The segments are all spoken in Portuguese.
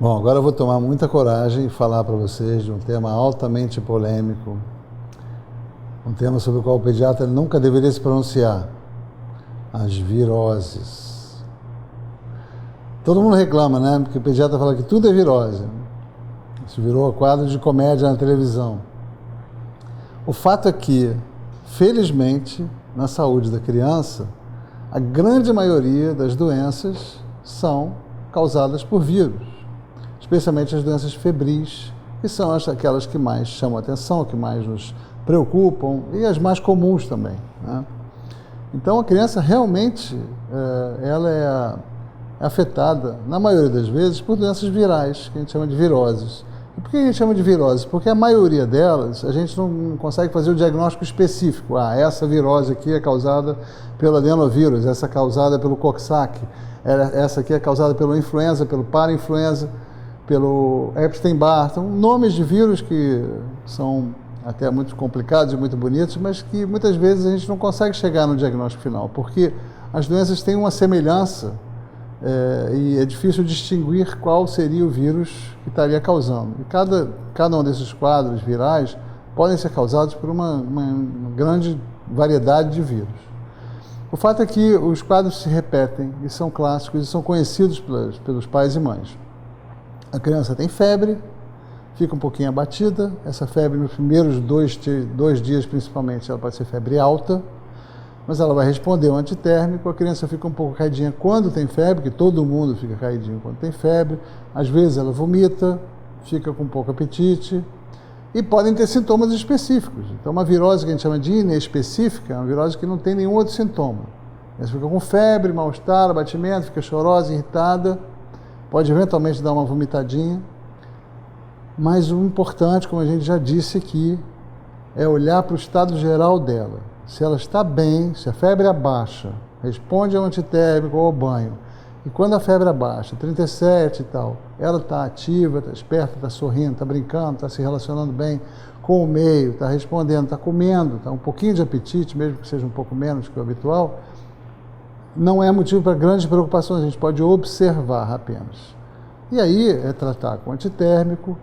Bom, agora eu vou tomar muita coragem e falar para vocês de um tema altamente polêmico, um tema sobre o qual o pediatra nunca deveria se pronunciar: as viroses. Todo mundo reclama, né? Porque o pediatra fala que tudo é virose. Isso virou quadro de comédia na televisão. O fato é que, felizmente, na saúde da criança, a grande maioria das doenças são causadas por vírus, especialmente as doenças febris, que são aquelas que mais chamam a atenção, que mais nos preocupam, e as mais comuns também, né? Então, a criança realmente ela é afetada, na maioria das vezes, por doenças virais, que a gente chama de viroses. E por que a gente chama de viroses? Porque a maioria delas, a gente não consegue fazer o diagnóstico específico. Essa virose aqui é causada pelo adenovírus, essa é causada pelo Coxsackie, essa aqui é causada pela influenza, pelo parainfluenza, pelo Epstein-Barr. São nomes de vírus que são até muito complicados e muito bonitos, mas que muitas vezes a gente não consegue chegar no diagnóstico final, porque as doenças têm uma semelhança e é difícil distinguir qual seria o vírus que estaria causando. E cada um desses quadros virais podem ser causados por uma grande variedade de vírus. O fato é que os quadros se repetem e são clássicos e são conhecidos pelos pais e mães. A criança tem febre, fica um pouquinho abatida. Essa febre, nos primeiros dois dias principalmente, ela pode ser febre alta, mas ela vai responder ao antitérmico. A criança fica um pouco caidinha quando tem febre, que todo mundo fica caidinho quando tem febre. Às vezes ela vomita, fica com pouco apetite e podem ter sintomas específicos. Então, uma virose que a gente chama de inespecífica é uma virose que não tem nenhum outro sintoma. Ela fica com febre, mal-estar, abatimento, fica chorosa, irritada, pode eventualmente dar uma vomitadinha. Mas o importante, como a gente já disse aqui, é olhar para o estado geral dela. Se ela está bem, se a febre abaixa, responde ao antitérmico ou ao banho, e quando a febre abaixa, 37 e tal, ela está ativa, está esperta, está sorrindo, está brincando, está se relacionando bem com o meio, está respondendo, está comendo, está um pouquinho de apetite, mesmo que seja um pouco menos que o habitual, não é motivo para grandes preocupações, a gente pode observar apenas. E aí é tratar com antitérmico,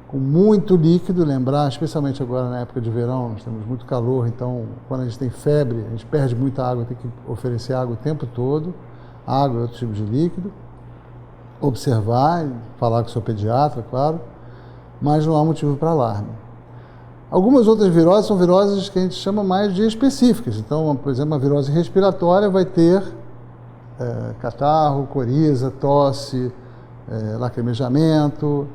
com muito líquido, lembrar, especialmente agora na época de verão, nós temos muito calor, então quando a gente tem febre, a gente perde muita água, tem que oferecer água o tempo todo, água e outro tipo de líquido, observar, falar com o seu pediatra, claro, mas não há motivo para alarme. Algumas outras viroses são viroses que a gente chama mais de específicas, então, por exemplo, uma virose respiratória vai ter catarro, coriza, tosse, lacrimejamento,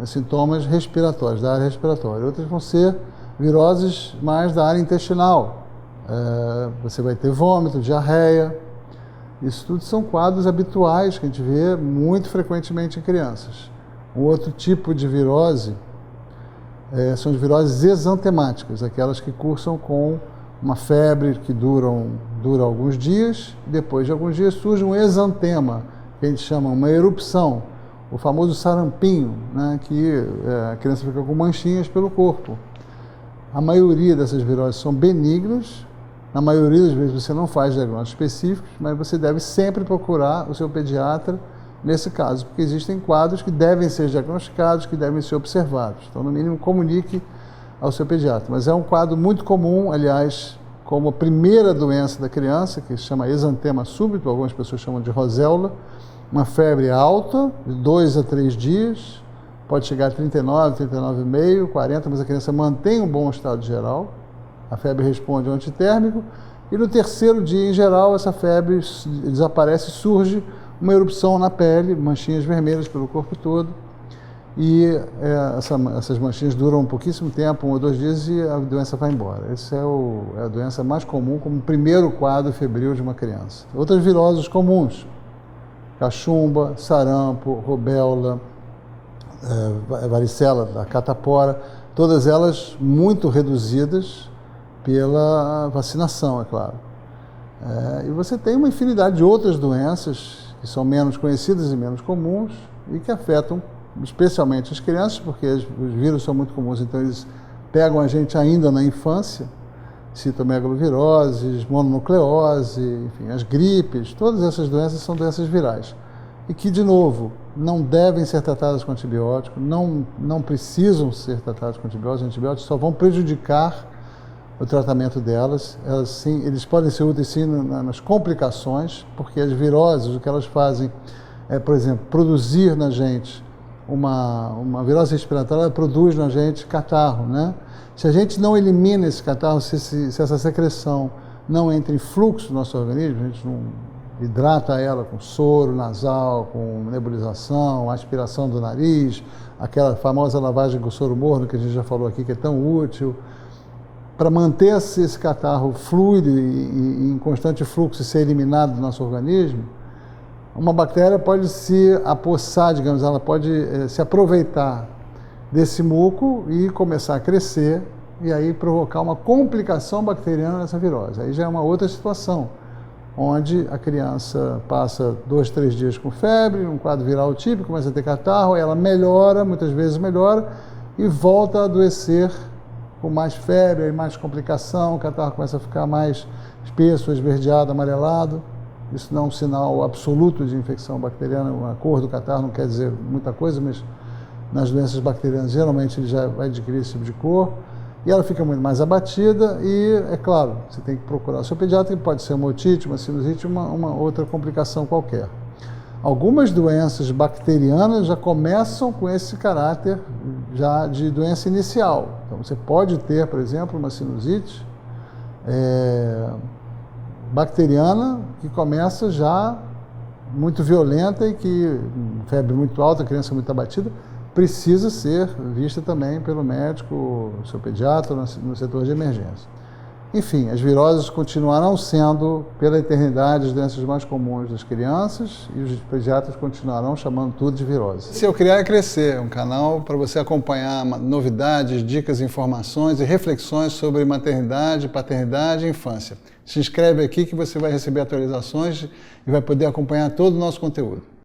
sintomas respiratórios, da área respiratória. Outras vão ser viroses mais da área intestinal. Você vai ter vômito, diarreia. Isso tudo são quadros habituais que a gente vê muito frequentemente em crianças. Um outro tipo de virose são as viroses exantemáticas, aquelas que cursam com uma febre que dura alguns dias, depois de alguns dias surge um exantema, que a gente chama uma erupção, o famoso sarampinho, né, que a criança fica com manchinhas pelo corpo. A maioria dessas viroses são benignas, na maioria das vezes você não faz diagnósticos específicos, mas você deve sempre procurar o seu pediatra nesse caso, porque existem quadros que devem ser diagnosticados, que devem ser observados. Então, no mínimo, comunique ao seu pediatra. Mas é um quadro muito comum, aliás, como a primeira doença da criança, que se chama exantema súbito, algumas pessoas chamam de roséola, uma febre alta, de 2 a 3 dias, pode chegar a 39, 39,5, 40, mas a criança mantém um bom estado geral, a febre responde ao antitérmico, e no terceiro dia, em geral, essa febre desaparece e surge uma erupção na pele, manchinhas vermelhas pelo corpo todo, e essas manchinhas duram um pouquíssimo tempo, 1 ou 2 dias, e a doença vai embora. Essa é a doença mais comum como primeiro quadro febril de uma criança. Outras viroses comuns: cachumba, sarampo, rubéola, varicela, a catapora, todas elas muito reduzidas pela vacinação, é claro. E você tem uma infinidade de outras doenças que são menos conhecidas e menos comuns e que afetam especialmente as crianças, porque os vírus são muito comuns, então eles pegam a gente ainda na infância, citomegaloviroses, mononucleose, enfim, as gripes, todas essas doenças são doenças virais. e que, de novo, não devem ser tratadas com antibiótico, não precisam ser tratadas com antibióticos. Os antibióticos só vão prejudicar o tratamento delas. Eles podem ser úteis sim nas complicações, porque as viroses, o que elas fazem é, por exemplo, produzir na gente uma virose respiratória, ela produz na gente catarro, né? Se a gente não elimina esse catarro, se essa secreção não entra em fluxo no nosso organismo, a gente não hidrata ela com soro nasal, com nebulização, aspiração do nariz, aquela famosa lavagem com soro morno que a gente já falou aqui, que é tão útil, para manter esse catarro fluido e em constante fluxo e ser eliminado do nosso organismo, uma bactéria pode se apossar, digamos, ela pode se aproveitar desse muco e começar a crescer e aí provocar uma complicação bacteriana nessa virose. Aí já é uma outra situação, onde a criança passa 2, 3 dias com febre, um quadro viral típico, começa a ter catarro, aí ela melhora, muitas vezes melhora, e volta a adoecer com mais febre, mais complicação, o catarro começa a ficar mais espesso, esverdeado, amarelado. Isso não é um sinal absoluto de infecção bacteriana, a cor do catarro não quer dizer muita coisa, mas nas doenças bacterianas geralmente ele já vai adquirir esse tipo de cor, e ela fica muito mais abatida e, é claro, você tem que procurar o seu pediatra, que pode ser uma otite, uma sinusite, uma outra complicação qualquer. Algumas doenças bacterianas já começam com esse caráter já de doença inicial. Então você pode ter, por exemplo, uma sinusite bacteriana que começa já muito violenta e que, febre muito alta, criança muito abatida, precisa ser vista também pelo médico, seu pediatra, no setor de emergência. Enfim, as viroses continuarão sendo, pela eternidade, as doenças mais comuns das crianças e os pediatras continuarão chamando tudo de virose. Se eu criar é crescer, um canal para você acompanhar novidades, dicas, informações e reflexões sobre maternidade, paternidade e infância. Se inscreve aqui que você vai receber atualizações e vai poder acompanhar todo o nosso conteúdo.